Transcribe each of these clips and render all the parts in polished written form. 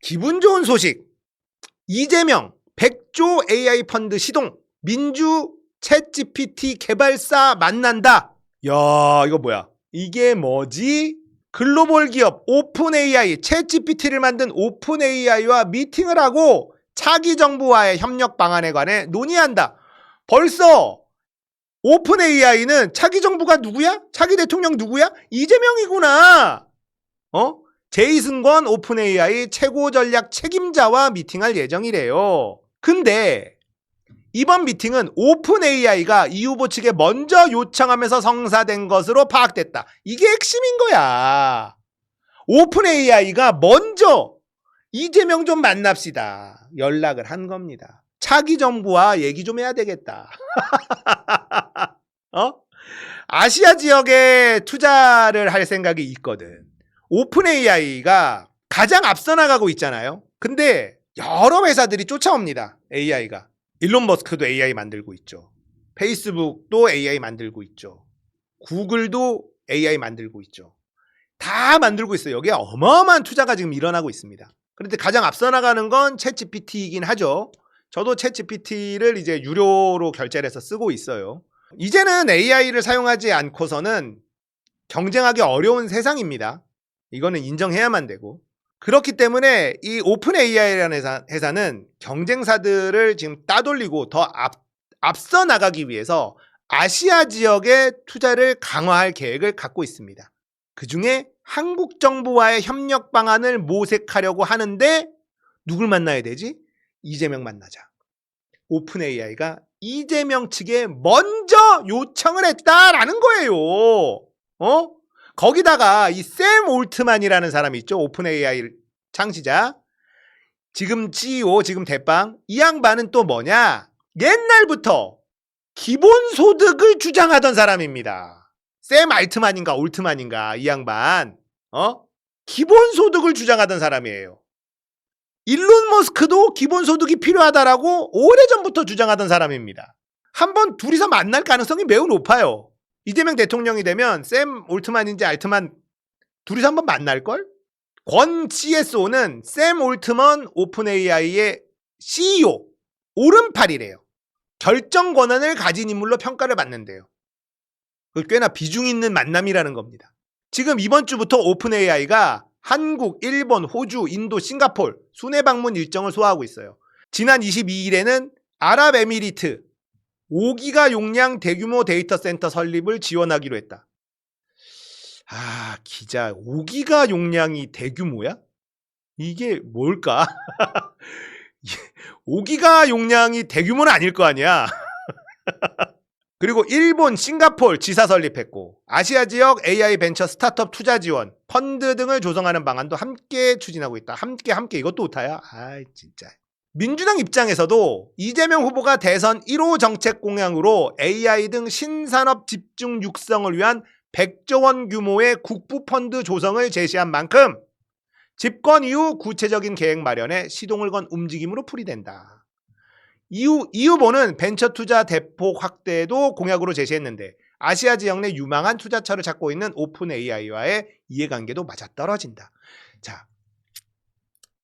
기분 좋은 소식. 이재명 100조 AI 펀드 시동. 민주 챗GPT 개발사 만난다. 야, 이거 뭐야? 이게 뭐지? 글로벌 기업 오픈AI, 챗GPT를 만든 오픈AI와 미팅을 하고 차기 정부와의 협력 방안에 관해 논의한다. 벌써 오픈AI는 차기 정부가 누구야? 차기 대통령 누구야? 이재명이구나. 제이승권 오픈AI 최고 전략 책임자와 미팅할 예정이래요. 근데 이번 미팅은 오픈AI가 이 후보 측에 먼저 요청하면서 성사된 것으로 파악됐다. 이게 핵심인 거야. 오픈AI가 먼저 이재명 좀 만납시다. 연락을 한 겁니다. 차기 정부와 얘기 좀 해야 되겠다. 아시아 지역에 투자를 할 생각이 있거든. 오픈AI가 가장 앞서 나가고 있잖아요. 근데 여러 회사들이 쫓아옵니다. AI가. 일론 머스크도 AI 만들고 있죠. 페이스북도 AI 만들고 있죠. 구글도 AI 만들고 있죠. 다 만들고 있어요. 여기에 어마어마한 투자가 지금 일어나고 있습니다. 그런데 가장 앞서 나가는 건 챗GPT이긴 하죠. 저도 챗GPT를 이제 유료로 결제를 해서 쓰고 있어요. 이제는 AI를 사용하지 않고서는 경쟁하기 어려운 세상입니다. 이거는 인정해야만 되고. 그렇기 때문에 이 오픈 AI라는 회사는 경쟁사들을 지금 따돌리고 더 앞서 나가기 위해서 아시아 지역에 투자를 강화할 계획을 갖고 있습니다. 그중에 한국 정부와의 협력 방안을 모색하려고 하는데 누굴 만나야 되지? 이재명 만나자. 오픈 AI가 이재명 측에 먼저 요청을 했다라는 거예요. 거기다가 이 샘 올트만이라는 사람이 있죠. 오픈 AI 창시자. 지금 CEO, 지금 대빵. 이 양반은 또 뭐냐? 옛날부터 기본소득을 주장하던 사람입니다. 샘 알트만인가 올트만인가 이 양반. 기본소득을 주장하던 사람이에요. 일론 머스크도 기본소득이 필요하다라고 오래전부터 주장하던 사람입니다. 한번 둘이서 만날 가능성이 매우 높아요. 이재명 대통령이 되면 샘 올트만인지 알트만 둘이서 한번 만날걸? 권 CSO는 샘 올트먼 오픈AI의 CEO, 오른팔이래요. 결정 권한을 가진 인물로 평가를 받는데요. 꽤나 비중 있는 만남이라는 겁니다. 지금 이번 주부터 오픈AI가 한국, 일본, 호주, 인도, 싱가포르 순회 방문 일정을 소화하고 있어요. 지난 22일에는 아랍에미리트 5기가 용량 대규모 데이터 센터 설립을 지원하기로 했다. 기자, 5기가 용량이 대규모야? 이게 뭘까? 5기가 용량이 대규모는 아닐 거 아니야. 그리고 일본, 싱가포르 지사 설립했고 아시아 지역 AI 벤처 스타트업 투자 지원, 펀드 등을 조성하는 방안도 함께 추진하고 있다. 함께 이것도 오타야? 진짜. 민주당 입장에서도 이재명 후보가 대선 1호 정책 공약으로 AI 등 신산업 집중 육성을 위한 100조 원 규모의 국부 펀드 조성을 제시한 만큼 집권 이후 구체적인 계획 마련에 시동을 건 움직임으로 풀이된다. 이 후보는 벤처 투자 대폭 확대도 공약으로 제시했는데 아시아 지역 내 유망한 투자처를 찾고 있는 오픈 AI와의 이해관계도 맞아떨어진다. 자,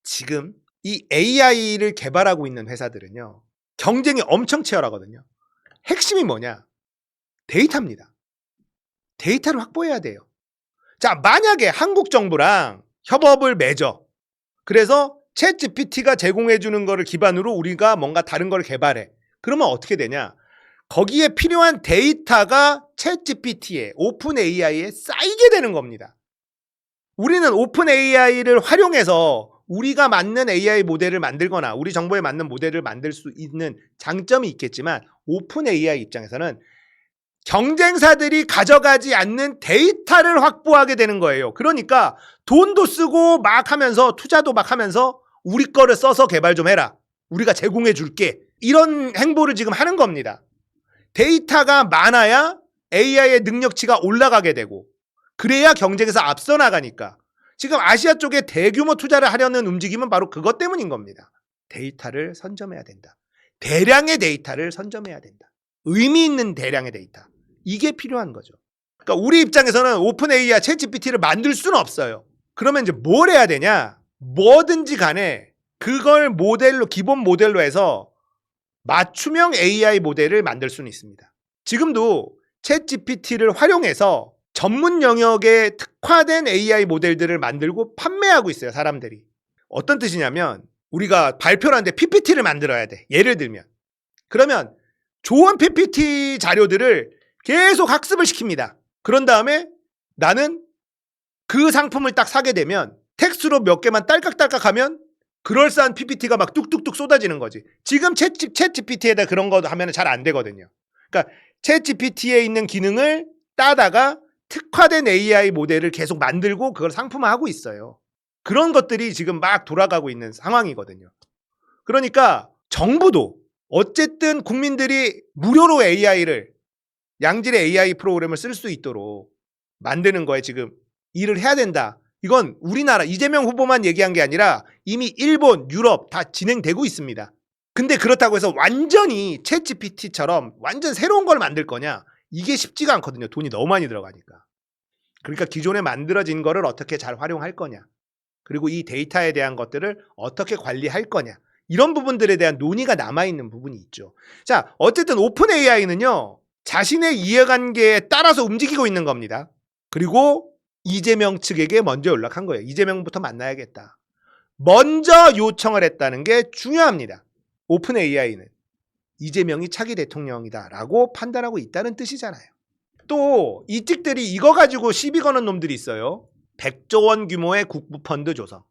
지금 이 AI를 개발하고 있는 회사들은요, 경쟁이 엄청 치열하거든요. 핵심이 뭐냐? 데이터입니다. 데이터를 확보해야 돼요. 자, 만약에 한국 정부랑 협업을 맺어. 그래서 챗GPT가 제공해주는 거를 기반으로 우리가 뭔가 다른 걸 개발해. 그러면 어떻게 되냐? 거기에 필요한 데이터가 챗GPT에, 오픈AI에 쌓이게 되는 겁니다. 우리는 오픈AI를 활용해서 우리가 맞는 AI 모델을 만들거나 우리 정보에 맞는 모델을 만들 수 있는 장점이 있겠지만 오픈AI 입장에서는 경쟁사들이 가져가지 않는 데이터를 확보하게 되는 거예요. 그러니까 돈도 쓰고 막 하면서 투자도 막 하면서 우리 거를 써서 개발 좀 해라. 우리가 제공해 줄게. 이런 행보를 지금 하는 겁니다. 데이터가 많아야 AI의 능력치가 올라가게 되고 그래야 경쟁에서 앞서 나가니까 지금 아시아 쪽에 대규모 투자를 하려는 움직임은 바로 그것 때문인 겁니다. 데이터를 선점해야 된다. 대량의 데이터를 선점해야 된다. 의미 있는 대량의 데이터. 이게 필요한 거죠. 그러니까 우리 입장에서는 오픈AI와 챗GPT를 만들 수는 없어요. 그러면 이제 뭘 해야 되냐? 뭐든지 간에 그걸 모델로, 기본 모델로 해서 맞춤형 AI 모델을 만들 수는 있습니다. 지금도 챗 GPT를 활용해서 전문 영역에 특화된 AI 모델들을 만들고 판매하고 있어요, 사람들이. 어떤 뜻이냐면 우리가 발표를 하는데 PPT를 만들어야 돼. 예를 들면. 그러면 좋은 PPT 자료들을 계속 학습을 시킵니다. 그런 다음에 나는 그 상품을 딱 사게 되면 텍스트로 몇 개만 딸깍딸깍 하면 그럴싸한 PPT가 막 뚝뚝뚝 쏟아지는 거지. 지금 챗 GPT에다 그런 거 하면 잘 안 되거든요. 그러니까 챗 GPT에 있는 기능을 따다가 특화된 AI 모델을 계속 만들고 그걸 상품화하고 있어요. 그런 것들이 지금 막 돌아가고 있는 상황이거든요. 그러니까 정부도 어쨌든 국민들이 무료로 AI를, 양질의 AI 프로그램을 쓸 수 있도록 만드는 거에 지금 일을 해야 된다. 이건 우리나라 이재명 후보만 얘기한 게 아니라 이미 일본, 유럽 다 진행되고 있습니다. 근데 그렇다고 해서 완전히 챗 GPT처럼 완전 새로운 걸 만들 거냐? 이게 쉽지가 않거든요. 돈이 너무 많이 들어가니까. 그러니까 기존에 만들어진 거를 어떻게 잘 활용할 거냐. 그리고 이 데이터에 대한 것들을 어떻게 관리할 거냐. 이런 부분들에 대한 논의가 남아있는 부분이 있죠. 자, 어쨌든 오픈 AI는요. 자신의 이해관계에 따라서 움직이고 있는 겁니다. 그리고 이재명 측에게 먼저 연락한 거예요. 이재명부터 만나야겠다. 먼저 요청을 했다는 게 중요합니다. 오픈 AI는 이재명이 차기 대통령이다라고 판단하고 있다는 뜻이잖아요. 또 이 찍들이 이거 가지고 시비 거는 놈들이 있어요. 100조 원 규모의 국부펀드 조성.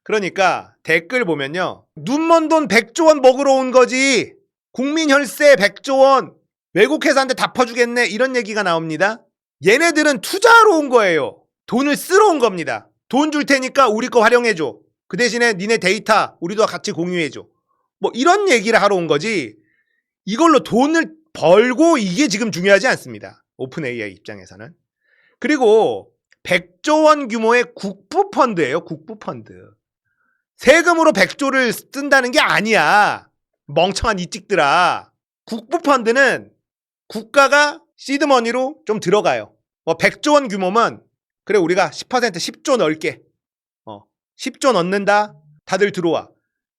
그러니까 댓글 보면요. 눈먼 돈 100조 원 먹으러 온 거지. 국민 혈세 100조 원 외국 회사한테 다 퍼주겠네. 이런 얘기가 나옵니다. 얘네들은 투자하러 온 거예요. 돈을 쓰러 온 겁니다. 돈 줄 테니까 우리 거 활용해줘. 그 대신에 니네 데이터 우리도 같이 공유해줘. 뭐 이런 얘기를 하러 온 거지. 이걸로 돈을 벌고 이게 지금 중요하지 않습니다. 오픈 AI 입장에서는. 그리고 100조 원 규모의 국부펀드예요. 국부펀드. 세금으로 100조를 쓴다는 게 아니야. 멍청한 이 찍들아. 국부펀드는 국가가 시드머니로 좀 들어가요. 100조 원 규모면 그래 우리가 10% 10조 넣을게. 10조 넣는다. 다들 들어와.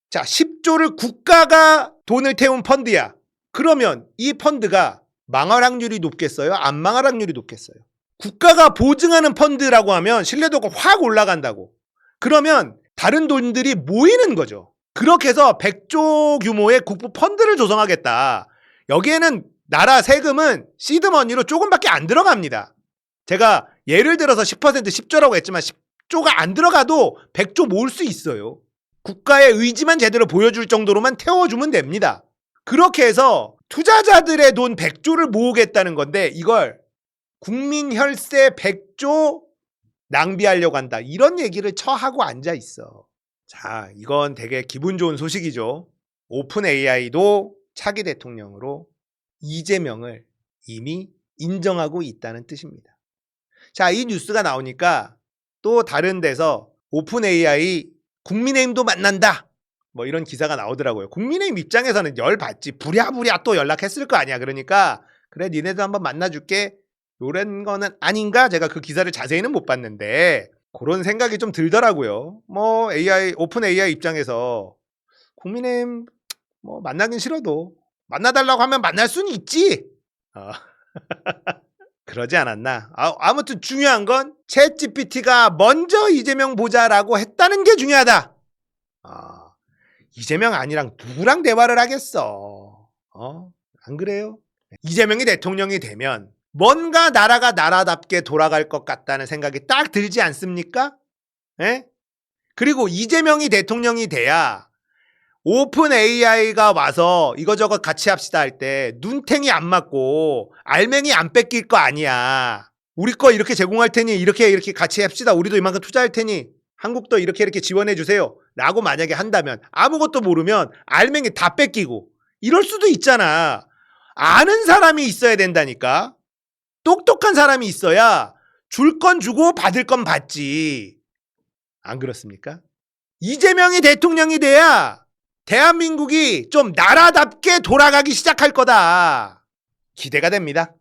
자, 10조를 국가가 돈을 태운 펀드야. 그러면 이 펀드가 망할 확률이 높겠어요? 안 망할 확률이 높겠어요? 국가가 보증하는 펀드라고 하면 신뢰도가 확 올라간다고. 그러면 다른 돈들이 모이는 거죠. 그렇게 해서 100조 규모의 국부 펀드를 조성하겠다. 여기에는 나라 세금은 시드머니로 조금밖에 안 들어갑니다. 제가 예를 들어서 10% 10조라고 했지만 10조가 안 들어가도 100조 모을 수 있어요. 국가의 의지만 제대로 보여줄 정도로만 태워주면 됩니다. 그렇게 해서 투자자들의 돈 100조를 모으겠다는 건데 이걸 국민 혈세 100조 낭비하려고 한다. 이런 얘기를 처하고 앉아 있어. 자, 이건 되게 기분 좋은 소식이죠. 오픈 AI도 차기 대통령으로 이재명을 이미 인정하고 있다는 뜻입니다. 자, 이 뉴스가 나오니까 또 다른 데서 오픈 AI 국민의힘도 만난다. 뭐 이런 기사가 나오더라고요. 국민의힘 입장에서는 열받지. 부랴부랴 또 연락했을 거 아니야. 그러니까 그래 니네도 한번 만나줄게. 요런 거는 아닌가? 제가 그 기사를 자세히는 못 봤는데 그런 생각이 좀 들더라고요. 뭐 AI 오픈 AI 입장에서 국민의힘 뭐 만나긴 싫어도 만나달라고 하면 만날 수는 있지. 그러지 않았나? 아무튼 중요한 건 챗 GPT가 먼저 이재명 보자라고 했다는 게 중요하다. 이재명 아니랑 누구랑 대화를 하겠어? 안 그래요? 이재명이 대통령이 되면 뭔가 나라가 나라답게 돌아갈 것 같다는 생각이 딱 들지 않습니까? 에? 그리고 이재명이 대통령이 돼야 오픈 AI가 와서 이거저거 같이 합시다 할 때 눈탱이 안 맞고 알맹이 안 뺏길 거 아니야. 우리 거 이렇게 제공할 테니 이렇게 같이 합시다. 우리도 이만큼 투자할 테니 한국도 이렇게 지원해 주세요. 라고 만약에 한다면 아무것도 모르면 알맹이 다 뺏기고 이럴 수도 있잖아. 아는 사람이 있어야 된다니까. 똑똑한 사람이 있어야 줄 건 주고 받을 건 받지. 안 그렇습니까? 이재명이 대통령이 돼야 대한민국이 좀 나라답게 돌아가기 시작할 거다. 기대가 됩니다.